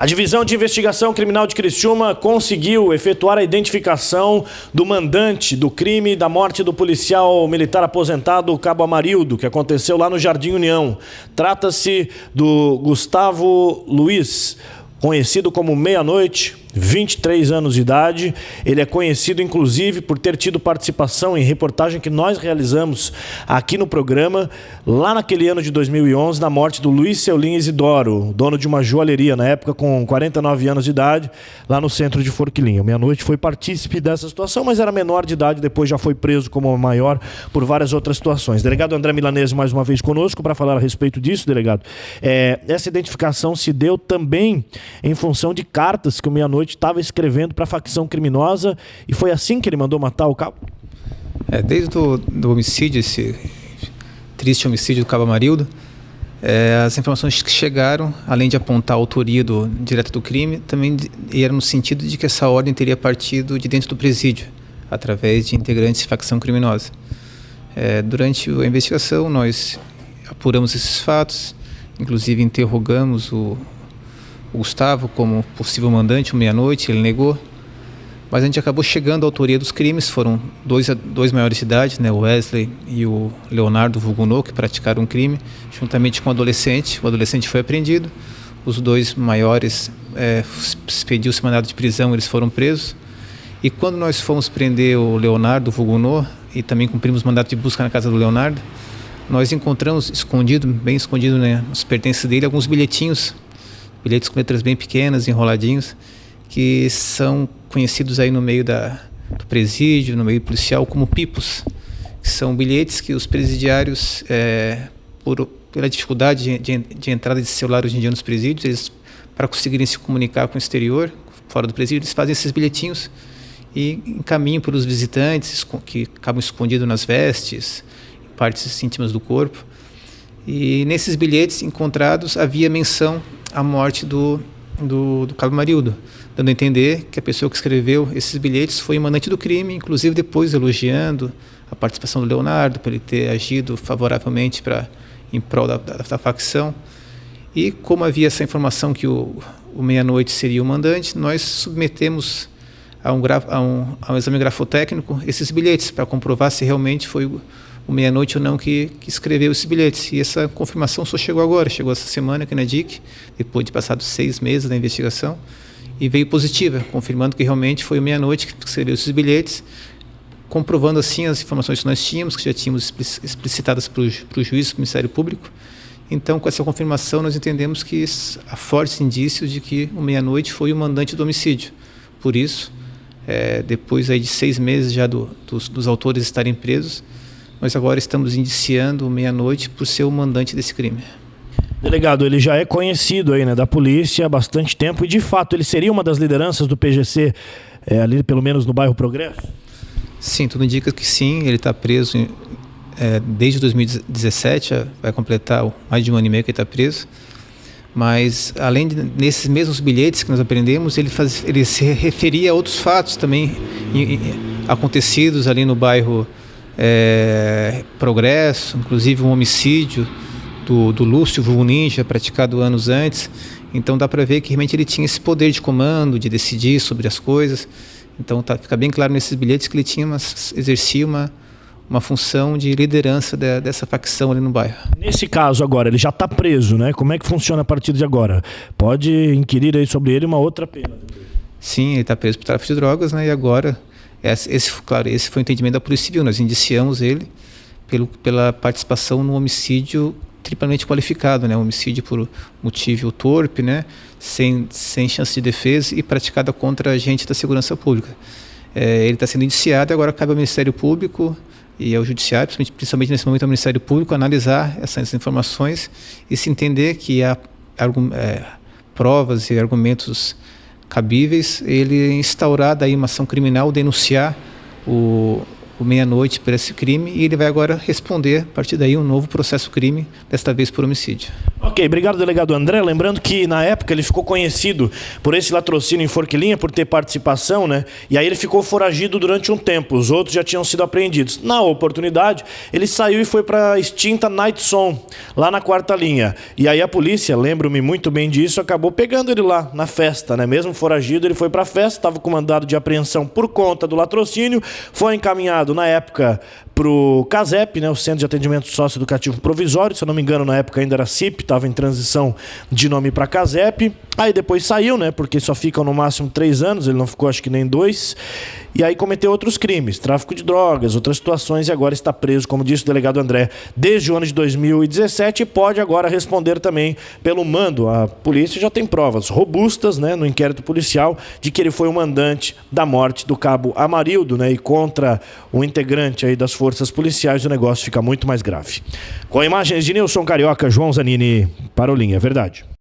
A Divisão de Investigação Criminal de Criciúma conseguiu efetuar a identificação do mandante do crime da morte do policial militar aposentado Cabo Amarildo, que aconteceu lá no Jardim União. Trata-se do Gustavo Luiz, conhecido como Meia-Noite, 23 anos de idade. Ele é conhecido, inclusive, por ter tido participação em reportagem que nós realizamos aqui no programa, lá naquele ano de 2011, na morte do Luiz Seulin Isidoro, dono de uma joalheria, na época com 49 anos de idade, lá no centro de Forquilinha. Meia-Noite foi partícipe dessa situação, mas era menor de idade, depois já foi preso como maior por várias outras situações. Delegado André Milanese, mais uma vez conosco, para falar a respeito disso, delegado. Essa identificação se deu também em função de cartas que o Meia-Noite estava escrevendo para a facção criminosa, e foi assim que ele mandou matar o Cabo? Desde do homicídio, esse triste homicídio do Cabo Amarildo, as informações que chegaram, além de apontar a autoria direta do crime, também era no sentido de que essa ordem teria partido de dentro do presídio, através de integrantes de facção criminosa. Durante a investigação, nós apuramos esses fatos, inclusive interrogamos o Gustavo como possível mandante, o Meia-Noite, ele negou. Mas a gente acabou chegando à autoria dos crimes. Foram dois maiores de idade, né, o Wesley e o Leonardo Vugunô, que praticaram um crime, juntamente com o adolescente. O adolescente foi apreendido. Os dois maiores expediu-se mandado de prisão, eles foram presos. E quando nós fomos prender o Leonardo Vugunô, e também cumprimos mandato de busca na casa do Leonardo, nós encontramos bem escondido, né, nos pertences dele, alguns bilhetes com letras bem pequenas, enroladinhos, que são conhecidos aí no meio do presídio, no meio policial, como pipos, que são bilhetes que os presidiários, pela dificuldade de entrada de celular hoje em dia nos presídios, eles, para conseguirem se comunicar com o exterior, fora do presídio, eles fazem esses bilhetinhos e encaminham para os visitantes, que acabam escondidos nas vestes, em partes íntimas do corpo. E nesses bilhetes encontrados havia menção à morte do Cabo Amarildo, dando a entender que a pessoa que escreveu esses bilhetes foi o mandante do crime, inclusive depois elogiando a participação do Leonardo, por ele ter agido favoravelmente em prol da facção. E como havia essa informação que o Meia-Noite seria o mandante, nós submetemos a um exame grafotécnico esses bilhetes, para comprovar se realmente foi o Meia-Noite ou não que escreveu esses bilhetes. E essa confirmação só chegou agora, chegou essa semana aqui na DIC, depois de passados 6 meses da investigação, e veio positiva, confirmando que realmente foi o Meia-Noite que escreveu esses bilhetes, comprovando assim as informações que nós tínhamos, que já tínhamos explicitadas para o juiz, para o Ministério Público. Então, com essa confirmação, nós entendemos que há fortes indícios de que o Meia-Noite foi o mandante do homicídio. Por isso, depois aí de 6 meses já dos autores estarem presos, nós agora estamos indiciando o Meia-Noite por ser o mandante desse crime. Delegado, ele já é conhecido aí, né, da polícia há bastante tempo, e de fato ele seria uma das lideranças do PGC, ali pelo menos no bairro Progresso? Sim, tudo indica que sim. Ele está preso desde 2017, vai completar mais de 1 ano e meio que ele está preso. Mas, além nesses mesmos bilhetes que nós aprendemos, ele se referia a outros fatos também acontecidos ali no bairro Progresso, inclusive um homicídio do Lúcio Vulgo Ninja, praticado anos antes. Então dá para ver que realmente ele tinha esse poder de comando, de decidir sobre as coisas. Então fica bem claro nesses bilhetes que ele exercia uma função de liderança dessa facção ali no bairro. Nesse caso agora, ele já está preso, né? Como é que funciona a partir de agora? Pode inquirir aí sobre ele uma outra pena? Sim, ele está preso por tráfico de drogas, né? E agora, esse foi o entendimento da Polícia Civil. Nós indiciamos ele pela participação no homicídio triplamente qualificado, né? Homicídio por motivo torpe, né? Sem chance de defesa e praticada contra agente da segurança pública. Ele está sendo indiciado e agora cabe ao Ministério Público e ao Judiciário, principalmente nesse momento ao Ministério Público, analisar essas informações e se entender que há provas e argumentos cabíveis, ele instaurar daí uma ação criminal, denunciar o por meia-noite por esse crime e ele vai agora responder, a partir daí, um novo processo-crime, desta vez por homicídio. Ok, obrigado, delegado André. Lembrando que na época ele ficou conhecido por esse latrocínio em Forquilinha, por ter participação, né? E aí ele ficou foragido durante um tempo, os outros já tinham sido apreendidos. Na oportunidade, ele saiu e foi para a extinta Night Som, lá na Quarta Linha. E aí a polícia, lembro-me muito bem disso, acabou pegando ele lá na festa, né? Mesmo foragido, ele foi para a festa, estava com mandado de apreensão por conta do latrocínio, foi encaminhado na época para o CASEP, né, o Centro de Atendimento Socioeducativo Provisório, se eu não me engano na época ainda era CIP, estava em transição de nome para CASEP, aí depois saiu, né, porque só ficam no máximo 3 anos, ele não ficou acho que nem 2, e aí cometeu outros crimes, tráfico de drogas, outras situações, e agora está preso, como disse o delegado André, desde o ano de 2017 e pode agora responder também pelo mando. A polícia já tem provas robustas, né, no inquérito policial de que ele foi o mandante da morte do cabo Amarildo, né, e contra o integrante aí das forças policiais o negócio fica muito mais grave. Com imagens de Nilson Carioca, João Zanini para o Linha Verdade.